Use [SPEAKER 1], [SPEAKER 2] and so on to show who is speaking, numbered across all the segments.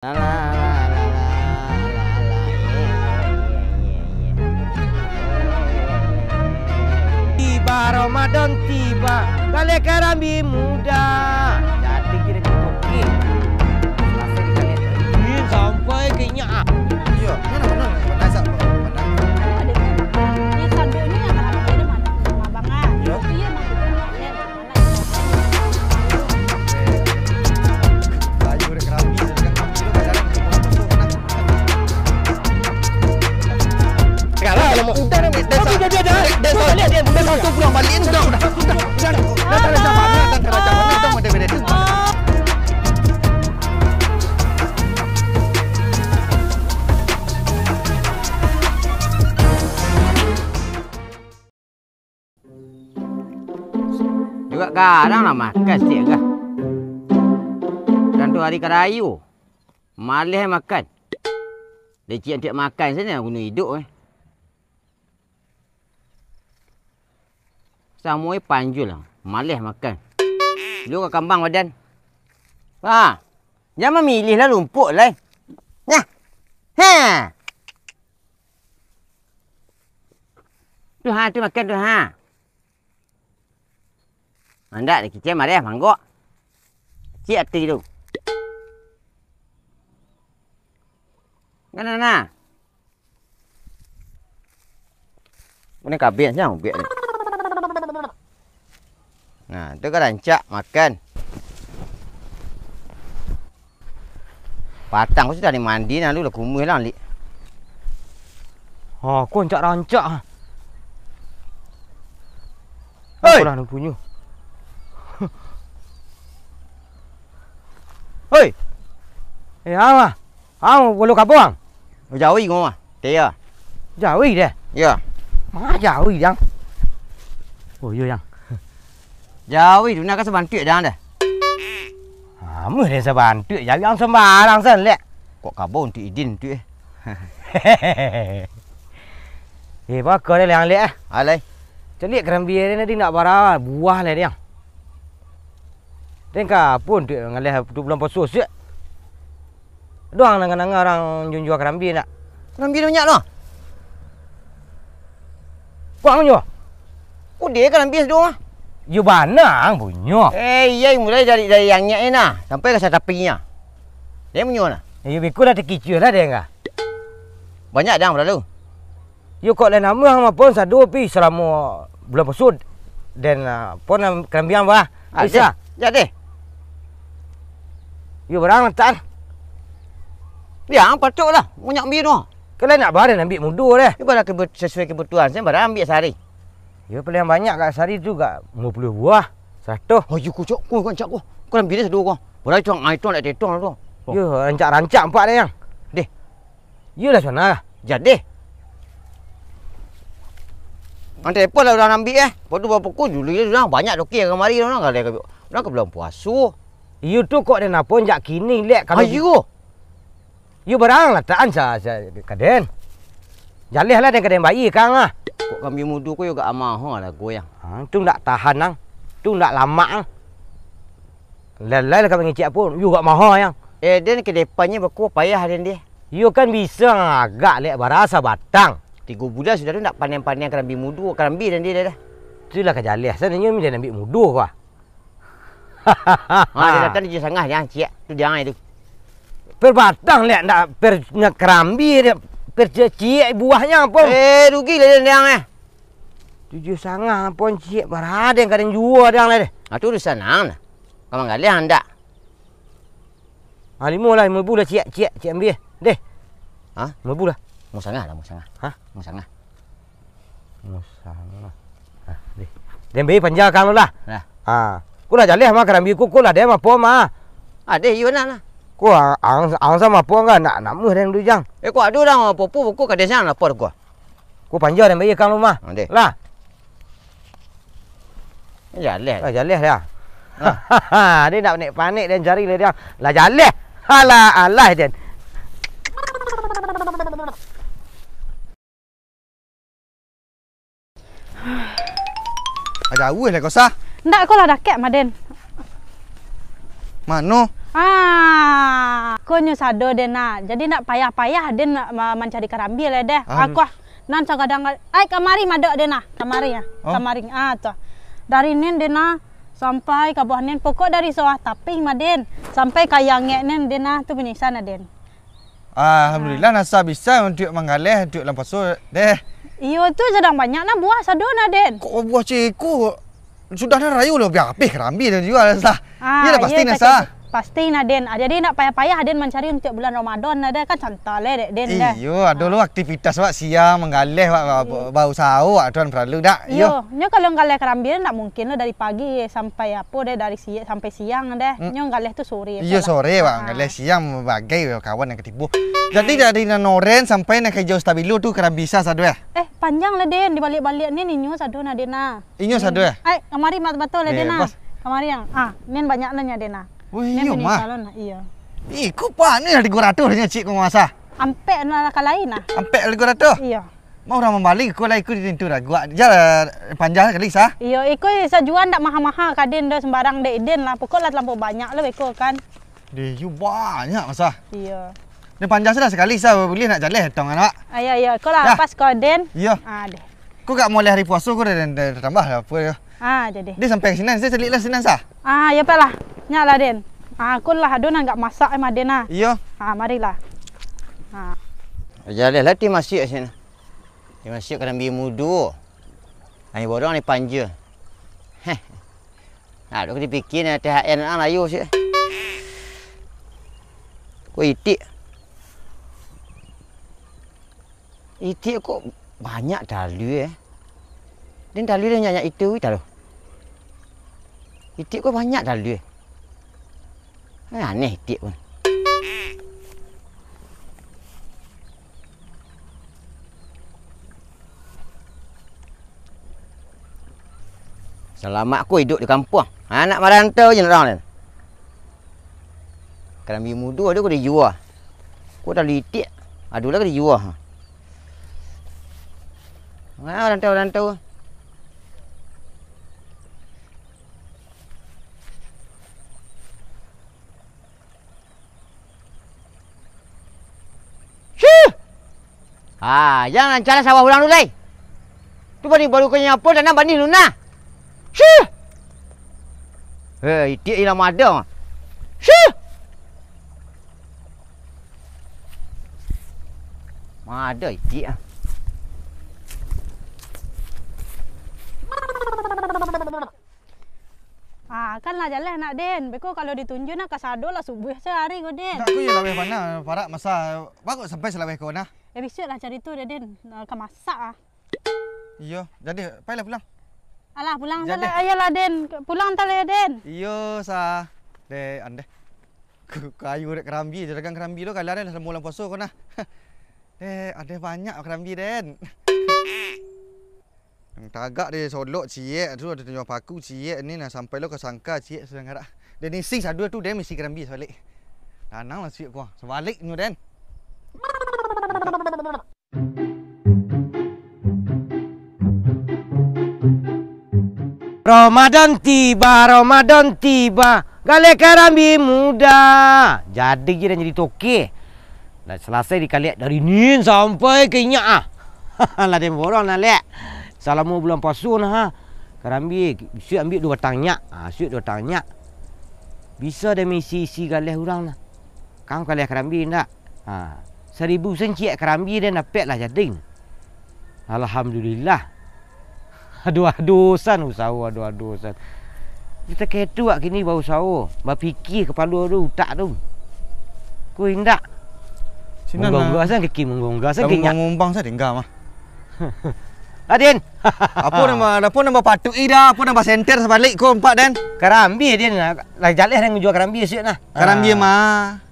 [SPEAKER 1] Tiba Ramadan tiba, kali karambi muda. Jadi kira kopi. Selesai di kali ini sampai kayaknya.
[SPEAKER 2] Iya, mana masak apa? Mana?
[SPEAKER 3] Ada ini sambil ini yang akan ada mana? Sama banget.
[SPEAKER 2] Iya.
[SPEAKER 3] Iya mah.
[SPEAKER 2] Bayu udah kerambi, sedangkan kami itu kadang masuk mana?
[SPEAKER 1] Sekarang kalau mau udah nih,
[SPEAKER 2] Desa tu pulang balik sudah. Dah raja mana tu beda-beda tu.
[SPEAKER 1] Juga kadang lah makan sikit kah. Dan tu hari kerayu. Malas makan. Dia cik makan sana guna hidup Semua panjul lah. Malas makan. Lu kat kambang badan. Ha. Jangan memilih lah lumpuk lah. Nah. Ha. Tu ha tu makan tu ha. Anda dah kicim malas manggok. Cik hati tu. Mana na? Ini kabin siapa biar ni. Nah, tu kan rancak makan. Patang aku sudah mandi nak lu lah kumui lah lik.
[SPEAKER 4] Ha, kau rancak.
[SPEAKER 1] Hei.
[SPEAKER 4] Apa dah nak punya?
[SPEAKER 1] Hei.
[SPEAKER 4] Apa? Ang bolu kabang.
[SPEAKER 1] Jauh ngomah. Dia.
[SPEAKER 4] Jauh dah.
[SPEAKER 1] Ya.
[SPEAKER 4] Mana jauh yang? Oh, yo yang.
[SPEAKER 1] Jauh tu nak kasi bantu dah dah.
[SPEAKER 4] Ha, mu dia sebantu jauh yang sembarang sen lek.
[SPEAKER 1] Kok kabau untuk idin tu
[SPEAKER 4] Pak kau dia yang lek
[SPEAKER 1] Alai.
[SPEAKER 4] Celik kerambi dia nanti nak barang buah lah dia. Tengah pun tu ngalih 2 bulan puasa sik. Doang nang orang junjua kerambi nak.
[SPEAKER 1] Kerambi banyak lah.
[SPEAKER 4] Kuang nyo.
[SPEAKER 1] Oh dia kerambi sedua.
[SPEAKER 4] You banang punya.
[SPEAKER 1] Iya mulai dari yang nyek nah sampai ke satapinya. Dia punya nah.
[SPEAKER 4] You bikul dah terkicir lah dia enggak.
[SPEAKER 1] Banyak dah berlalu.
[SPEAKER 4] You kok lain nama hang pun sadu pi selama bulan puasa dan pun kerambi yang bah. Bisa.
[SPEAKER 1] Jadi.
[SPEAKER 4] You barang tak.
[SPEAKER 1] Ya, patut lah. Banyak ambil tu.
[SPEAKER 4] Kalau nak barang ambil mudu deh.
[SPEAKER 1] Dia pada sesuai kebutuhan. Saya barang ambil sehari.
[SPEAKER 4] You paling banyak kat sehari tu kat 50 buah. 100.
[SPEAKER 1] Oh, you kucuk. Kau kancak kau. Kau ambil dia sedua kau. Berapa tuang air tuang nak tetong tu.
[SPEAKER 4] You rancak-rancak empat dia yang.
[SPEAKER 1] Deh.
[SPEAKER 4] You lah sana.
[SPEAKER 1] Jadi. Nanti apa lah orang ambil Lepas tu berapa pukul dulu dia dah banyak dokey kemari orang kalau orang ke belum puasa.
[SPEAKER 4] You tu kok dia nak pun jak kini lek kalau
[SPEAKER 1] Ayo.
[SPEAKER 4] You barang lah taan sa kaden. Jalih lah dengan kaden bayi kang ah.
[SPEAKER 1] Kok kami mudu kau juga amah lah goyang.
[SPEAKER 4] Ha, tu nak tahan nang. Tu nak lama ang. Lelai lah kami ngecek pun. You gak maha yang.
[SPEAKER 1] Dia ni ke depannya berkuah payah dia.
[SPEAKER 4] You kan bisa agak lek barasa batang.
[SPEAKER 1] 3 bulan sudah tu nak panen-panen kerambi mudu. Kerambi dan dia dah.
[SPEAKER 4] Itulah kejalih. Sebenarnya dia nak ambil mudu kau.
[SPEAKER 1] Dia datang dia sangah dia cik. Tu dia itu.
[SPEAKER 4] Perbatang lek nak nak kerambi dia percik buahnya pun.
[SPEAKER 1] Rugi lah dia
[SPEAKER 4] 7 sangat pun cik berada yang kadang jual dia lah deh.
[SPEAKER 1] Tu urusan nang. Kamu galih anda.
[SPEAKER 4] Ha 5 lah cik ambil deh.
[SPEAKER 1] Ha?
[SPEAKER 4] 5 lah.
[SPEAKER 1] Mau sangah lah, mau sangah.
[SPEAKER 4] Ha?
[SPEAKER 1] Mau sangah.
[SPEAKER 4] Musang. Ha, deh. Dia beri panjang kang lu lah.
[SPEAKER 1] Lah.
[SPEAKER 4] Ha. Ku lah jalih mah kerambi ku lah dia mah pom ah.
[SPEAKER 1] Ada you nak lah.
[SPEAKER 4] Ku ang sama pom kan nak mu dan du jang.
[SPEAKER 1] Kau ada orang popo buku kat desa lapor kau.
[SPEAKER 4] Ku panjang dia beri kang lu mah.
[SPEAKER 1] Ada.
[SPEAKER 4] Lah.
[SPEAKER 1] Jalih.
[SPEAKER 4] Ah jalih dia. Ha. Dia nak panik dan cari dia. Lah jalih. Halah alah dia.
[SPEAKER 2] Jauh lah kau sah.
[SPEAKER 3] Ndak kau lah dah kek Maden.
[SPEAKER 2] Mano?
[SPEAKER 3] Konyo sado den na. Jadi nak payah-payah den nak mencari kerambi lah deh. Aku nan kadang kamari madok den na. Kamari ya. Kamari. Toh. Dari nen den na sampai ke bawah nen pokok dari sawah tapi maden sampai kayangnya nen den na tu penisan den.
[SPEAKER 2] Alhamdulillah nasa bisa untuk menggalih untuk lampaso deh.
[SPEAKER 3] Iyo tu sedang banyak na buah sado na den.
[SPEAKER 2] Kok buah ciku sudah ada rayu loh biar habis kerambi dan jual sah. Iya dah pasti nasa.
[SPEAKER 3] Pasti na den. Jadi nak payah-payah den mencari untuk bulan Ramadan na den kan santai le den dah.
[SPEAKER 2] Iyo ada lo aktivitas wak siang menggalih wak bau sahur wak tuan perlu dak.
[SPEAKER 3] Iyo, nyo kalau ngalih kerambi nak mungkin lo dari pagi sampai apa deh dari siang sampai siang deh. Nyo ngalih tu sore.
[SPEAKER 2] Iya sore wak ngalih siang bagai kawan yang ketipu. Jadi dari Noren sampai nak ke Jauh Stabilo tu kerambi bisa sado ya?
[SPEAKER 3] Panjang lah den di balik-balik ni nyo sado na den na.
[SPEAKER 2] Inyo sado ya?
[SPEAKER 3] Kamari betul lah den na. Kamari yang nen banyak nanya den na.
[SPEAKER 2] Wih, iya mah.
[SPEAKER 3] Iya.
[SPEAKER 2] Kau panik lah di Gorato hanya cik kau masa.
[SPEAKER 3] Ampe nak lain lah.
[SPEAKER 2] Ampe di Gorato?
[SPEAKER 3] Iya.
[SPEAKER 2] Mau orang membalik, kau lah ikut di tentu lah. Gua jalan panjang kali sah.
[SPEAKER 3] Iya, ikut sajuan tak mahal-mahal kaden dah sembarang dek den lah. Pokoklah terlampau banyak lah ikut kan.
[SPEAKER 2] Dia banyak masa.
[SPEAKER 3] Iya.
[SPEAKER 2] Dia panjang sudah sekali sah boleh nak jalan tong anak.
[SPEAKER 3] Iya, kau lah pas kau den.
[SPEAKER 2] Iya.
[SPEAKER 3] Deh.
[SPEAKER 2] Kau tak mau hari puasa kau dah tambah lah apa ya.
[SPEAKER 3] Jadi.
[SPEAKER 2] Dia sampai Sinan, saya selit lah Sinan sah.
[SPEAKER 3] Ya lah. Nyala den. Aku lah adun enggak masak Madena.
[SPEAKER 2] Iya.
[SPEAKER 3] Marilah.
[SPEAKER 1] Jalan lah ti masuk sini. Ti masuk kerambi mudu. Ai borong ni panja. Duk dipikir nak THN an ayu sih. Kau itik. Itik kok banyak dalu Dan dalu dia nyanyi itu tahu. Itik kok banyak dalu aneh itik pun. Selamat aku hidup di kampung. Anak merantau je nak orang ni. Kerambi muda ada aku dah jual. Aku dah litik. Aduh lah aku dah jual. Rantau. Jangan cara sawah ulang dulu, tu baru kena apa dan nak banding luna. Itik hilang madang. Ada itik
[SPEAKER 3] kan lah jalan nak den. Beko kalau ditunjuk nak kasado lah subuh sehari kau den.
[SPEAKER 2] Tak aku ya laweh mana parak masa bagus sampai selaweh kau nah.
[SPEAKER 3] Besok lah cari tu den. Nak masak
[SPEAKER 2] Iya, jadi payahlah pulang.
[SPEAKER 3] Alah pulang salah. Ayolah den. Pulang tale den.
[SPEAKER 2] Iya sah. Dek ande. Kayu dek kerambi, dagang kerambi lo kalian dah mula puasa kau nah. Ada banyak kerambi den. Tagak dia solok ciek tu ada tunjuk paku ciek ni nak sampai lo ke sangka ciek sedang harap. Dan ni sing satu tu dia mesti kerambi sebalik. Tanang lah ciek gua. Sebalik ni den.
[SPEAKER 4] Ramadan tiba. Galih kerambi muda. Jadi je dah jadi toke. Dah selesai dikaliak dari ni sampai ke Inyak lah dia borong nak lek. Selama bulan puasa nah kerambi syuk ambil 2 batang nyak. Syuk 2 batang nyak. Bisa dah isi galih orang nah. Kang galih kerambi ndak? 1000 senciak kerambi dia dapat lah jadi. Alhamdulillah. Aduh-adusan usaha aduh-adusan. Kita ketu kini bau usaha. Berfikir kepala tu utak tu. Ku indak. Menggongga san kaki menggongga san kaki.
[SPEAKER 2] Ngumbang saya tinggal mah.
[SPEAKER 4] Adin.
[SPEAKER 2] Apa nama patut ida, apa nama center sebalik kau empat dan.
[SPEAKER 4] Kerambi dia nak jalan yang jual kerambi siap nah.
[SPEAKER 2] Kerambi mah.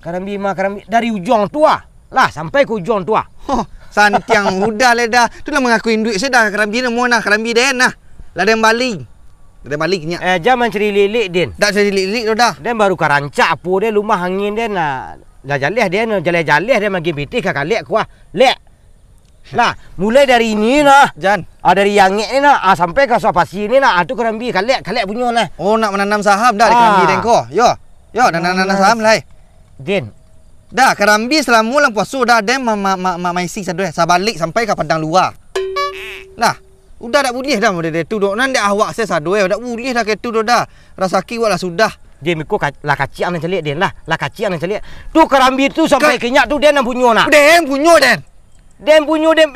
[SPEAKER 4] Kerambi dari ujung tua. Lah sampai ke ujung tua.
[SPEAKER 2] Santiang muda le dah. Tu lah mengakuin duit saya dah kerambi ni mau nah kerambi den nah. Lah den baling. Den baliknya.
[SPEAKER 4] Jangan ceri lilik din.
[SPEAKER 2] Dak ceri lilik tu dah.
[SPEAKER 4] Den baru karancak apa dia lumah angin dia nak. Dah jaleh dia nak jaleh dia magi pitih kakak lek kuah. Lek. Lah, mulai dari ini nah.
[SPEAKER 2] Jan.
[SPEAKER 4] Dari yang ni nah, sampai ke Sapasi ni nah, tu kerambi kalek punya nah.
[SPEAKER 2] Oh, nak menanam saham dah di kerambi den ko. Yo. Yo, dan saham lai.
[SPEAKER 4] Din.
[SPEAKER 2] Dah Kerambi selama bulan puasa dah dem mai sing sadoi sabalik sampai ke padang luar. Lah, udah tak boleh dah model tu dok nan dak awak saya sadoi dak boleh dah ke tu dah. Rasaki wala sudah.
[SPEAKER 4] Dia mikir lah kacik ang celik Din lah. Lah kacik ang celik. Tu Kerambi tu sampai kenyak tu Den yang punyo nak.
[SPEAKER 2] Den punyo Den.
[SPEAKER 4] Den punyo Den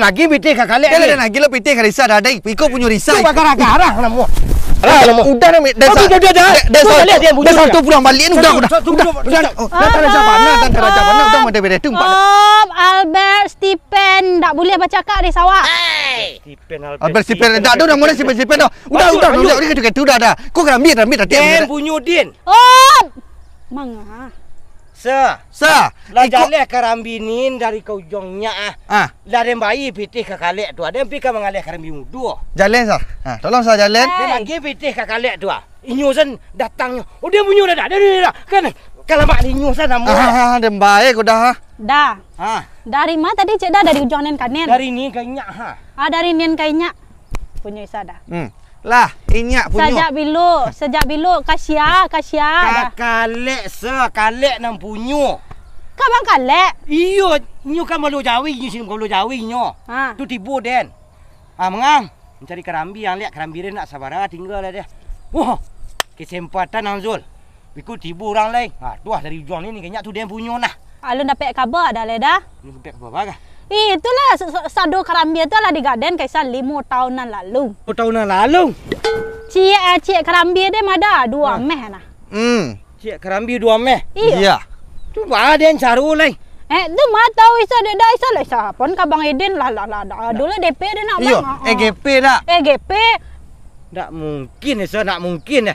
[SPEAKER 4] lagi pitih ka kali.
[SPEAKER 2] Den lagi lo pitih ka risa dah dai. Iko punyo risa.
[SPEAKER 4] Tu bakar-garah namu.
[SPEAKER 2] Udah dah dah satu pulang balik ni udah. Udah mau beda tu empat.
[SPEAKER 3] Albert Stephen tak boleh baca kak di sawah.
[SPEAKER 2] Albert Stephen dah dah mula Stephen dah. Udah gitu dah. Kau Kerambi dah
[SPEAKER 4] Den punyo Din.
[SPEAKER 3] Manga.
[SPEAKER 2] Sa.
[SPEAKER 4] Lah jaleh Kerambi ni dari kau jongnya Lah dem bayi pitih ka kalek tu. Dem pi ka mengalih Kerambi mudu.
[SPEAKER 2] Jalan sa. Tolong sa jalan.
[SPEAKER 4] Dia lagi pitih ka kalek tu. Inyosan datang. Oh dia punyo dah. Kan kalau mak inyosan namu.
[SPEAKER 2] Dem baik kau dah.
[SPEAKER 3] Dah. Dari mana tadi cik dah dari ujung nen kanen.
[SPEAKER 4] Dari ni kayaknya
[SPEAKER 3] dari nen kayaknya. Punya isa dah.
[SPEAKER 2] Lah, inyak punyo.
[SPEAKER 3] Sejak bilu kasia dah.
[SPEAKER 4] Kalek nang punyo.
[SPEAKER 3] Kau bang kalek.
[SPEAKER 4] Iyo, nyu kan malu Jawi, nyu sini malu Jawi nyo. Tu tibu Den. Mengang, mencari Kerambi yang lihat Kerambi dia nak sabar tinggal lah dia. Wah, kesempatan Anzul. Biku tibu orang lain. Tuah dari ujung ni kayaknya tu Den punyo nah.
[SPEAKER 3] Alun dapat khabar dah le dah.
[SPEAKER 4] Ni dapat khabar kah?
[SPEAKER 3] Itulah sado Kerambi tu lah di garden kaisa 5 tahunan lalu.
[SPEAKER 4] 5 tahunan lalu.
[SPEAKER 3] Cik Kerambi dia ada 2 meh nah.
[SPEAKER 4] Cik Kerambi 2 meh.
[SPEAKER 3] Iya.
[SPEAKER 4] Tu ada yang caru lain.
[SPEAKER 3] Tu mah tahu isa dia dah isa lah isa. Pon ka Bang Eden lah. Dulu DP dia nak bang.
[SPEAKER 2] EGP dah.
[SPEAKER 3] EGP.
[SPEAKER 4] Tak mungkin nak mungkin.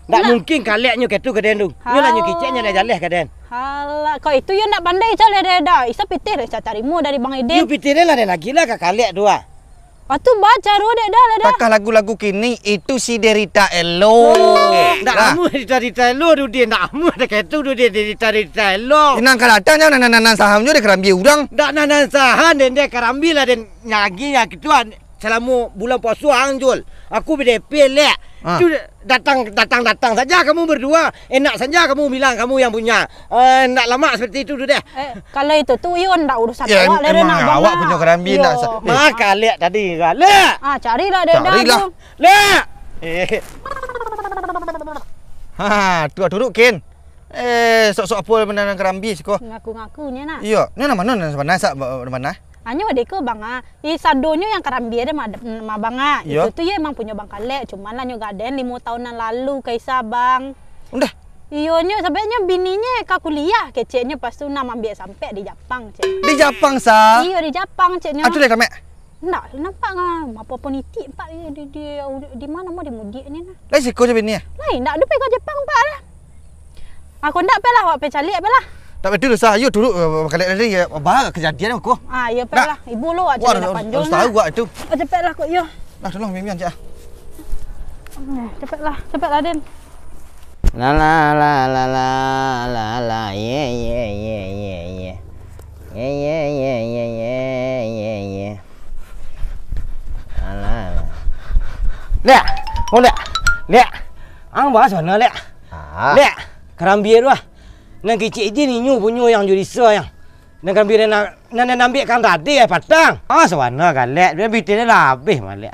[SPEAKER 4] Tak mungkin kaleknya ke tu ke Den tu. Nyolah nyo kiciknya dah jaleh ke Den.
[SPEAKER 3] Halah, kau itu you nak pandai isa dia dah. Isa pitih isa carimu dari Bang Eden.
[SPEAKER 4] You pitih dia lah Den lagi lah ke kalek tu
[SPEAKER 3] Tu baca dia dah lah dah.
[SPEAKER 2] Takah lagu-lagu kini itu si Derita Elo.
[SPEAKER 4] Tak amu Derita Elo tu dia nak amu ada ke tu dia Derita Elo.
[SPEAKER 2] Inang kalatanya nan sahamnya dia Kerambi urang.
[SPEAKER 4] Tak nan sahan Den dia Kerambi lah Den nyagi ya gituan. Selama bulan puasa Anjul. Aku BDP lek. Tu datang saja kamu berdua. Enak saja kamu bilang kamu yang punya. Nak lama seperti itu tu deh.
[SPEAKER 3] Kalau itu tu you ndak urusan
[SPEAKER 2] awak lah dia nak bang. Awak punya Kerambi nak.
[SPEAKER 4] Maka lek tadi lek.
[SPEAKER 3] Carilah dia dah.
[SPEAKER 2] Carilah.
[SPEAKER 4] Lek.
[SPEAKER 2] Tu duduk Ken. Sok-sok apa benda Kerambi siko.
[SPEAKER 3] Ngaku-ngakunya nak.
[SPEAKER 2] Iya, ni nama mana sak mana?
[SPEAKER 3] Hanya ada ke bang sadonya yang Kerambi ada mah bang
[SPEAKER 2] Itu
[SPEAKER 3] tu ya emang punya bang kalek. Cuman lah nyo garden 5 tahunan lalu kaisa bang.
[SPEAKER 2] Udah.
[SPEAKER 3] Iyonya sebenarnya bininya ke kuliah keceknya pas tu nak ambil sampai di Jepang cek.
[SPEAKER 2] Di Jepang sa?
[SPEAKER 3] Iya di Jepang ceknya.
[SPEAKER 2] Atu dia kami.
[SPEAKER 3] Nak nampak apa pun itik pak di mana mau di mudik ni nah.
[SPEAKER 2] Lai siko je bini.
[SPEAKER 3] Lain nak dupe ke Jepang pak lah. Aku ndak pelah awak pe calik pelah.
[SPEAKER 2] Tak betul sah. You dulu kali tadi bah kejadian aku.
[SPEAKER 3] Ya pelah. Ibu lu aja dah panjang.
[SPEAKER 2] Harus tahu gua itu.
[SPEAKER 3] Cepatlah kok yo.
[SPEAKER 2] Nah, tolong bimbing aja.
[SPEAKER 3] Cepatlah Den.
[SPEAKER 1] La ye. Ala.
[SPEAKER 4] Lek. Ang bahas mana lek? Lek. Kerambi tu Nang kecik je ni nyu punyo yang juri yang. Nang Kerambi nak ambil kan tadi patang. Sawana kan lek. Dia bitin dah habis malek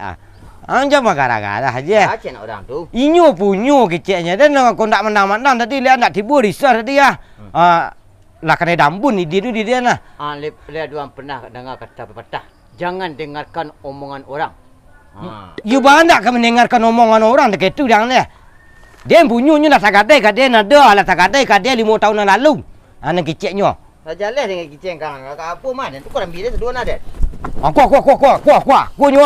[SPEAKER 4] Anjam gara-gara aja.
[SPEAKER 1] Aceh nak orang tu.
[SPEAKER 4] Inyo punyo keciknya dan kau nak menang tadi lihat nak tibu risau tadi lah kena dambun ni dia nah.
[SPEAKER 1] Lihat orang pernah dengar kata pepatah. Jangan dengarkan omongan orang.
[SPEAKER 4] You banyak kan mendengarkan omongan orang dekat tu jangan leh. Dia punyonya dah sakadai kat dia ada lah sakadai kat dia 5 tahun lalu. Anak keciknya.
[SPEAKER 1] Sajalah dengan kicing kang. Apa mah dan tu Kerambi dia sedua nak dan.
[SPEAKER 4] Ku nyu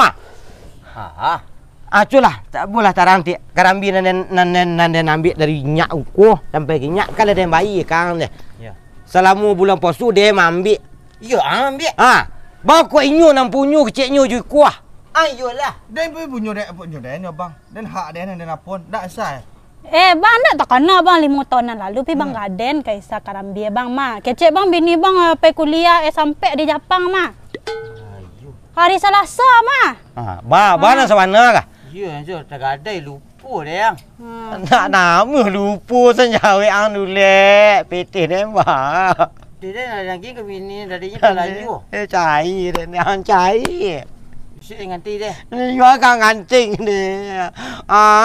[SPEAKER 4] Aculah, tak boleh tarang ti. Kerambi nan ambil dari nyak uko sampai ke nyak kan ada yang bayi kang dia. Ya. Selama bulan puasa dia ambil.
[SPEAKER 1] Ya, ambil.
[SPEAKER 4] Bawa ku inyo nang punyo keciknya ju kuah.
[SPEAKER 2] Ayolah. Dan punyo dia bang. Dan hak dia dan apa? Dak sah.
[SPEAKER 3] Bang nak tak kena bang 5 tahunan lalu pi bang garden kaisa Kerambi bang mah. Kecek bang bini bang pergi kuliah sampai di Jepang mah. Hari Selasa mah.
[SPEAKER 4] Ba nak sawana kah?
[SPEAKER 1] Ya, tak ada lupa lupa dia yang.
[SPEAKER 4] Nak nama lupa senjawa ang dulek. PT nembak.
[SPEAKER 1] Dia dah lagi ke bini darinya dah laju.
[SPEAKER 4] Cair dia cair.
[SPEAKER 1] Mesti nganti dia.
[SPEAKER 4] Ni gua kan ngancing dia.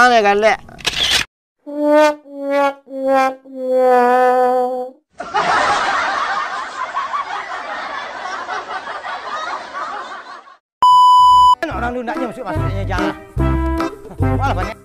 [SPEAKER 4] Ni galak. Orang lu naknya masuknya jangan. Malah banyak.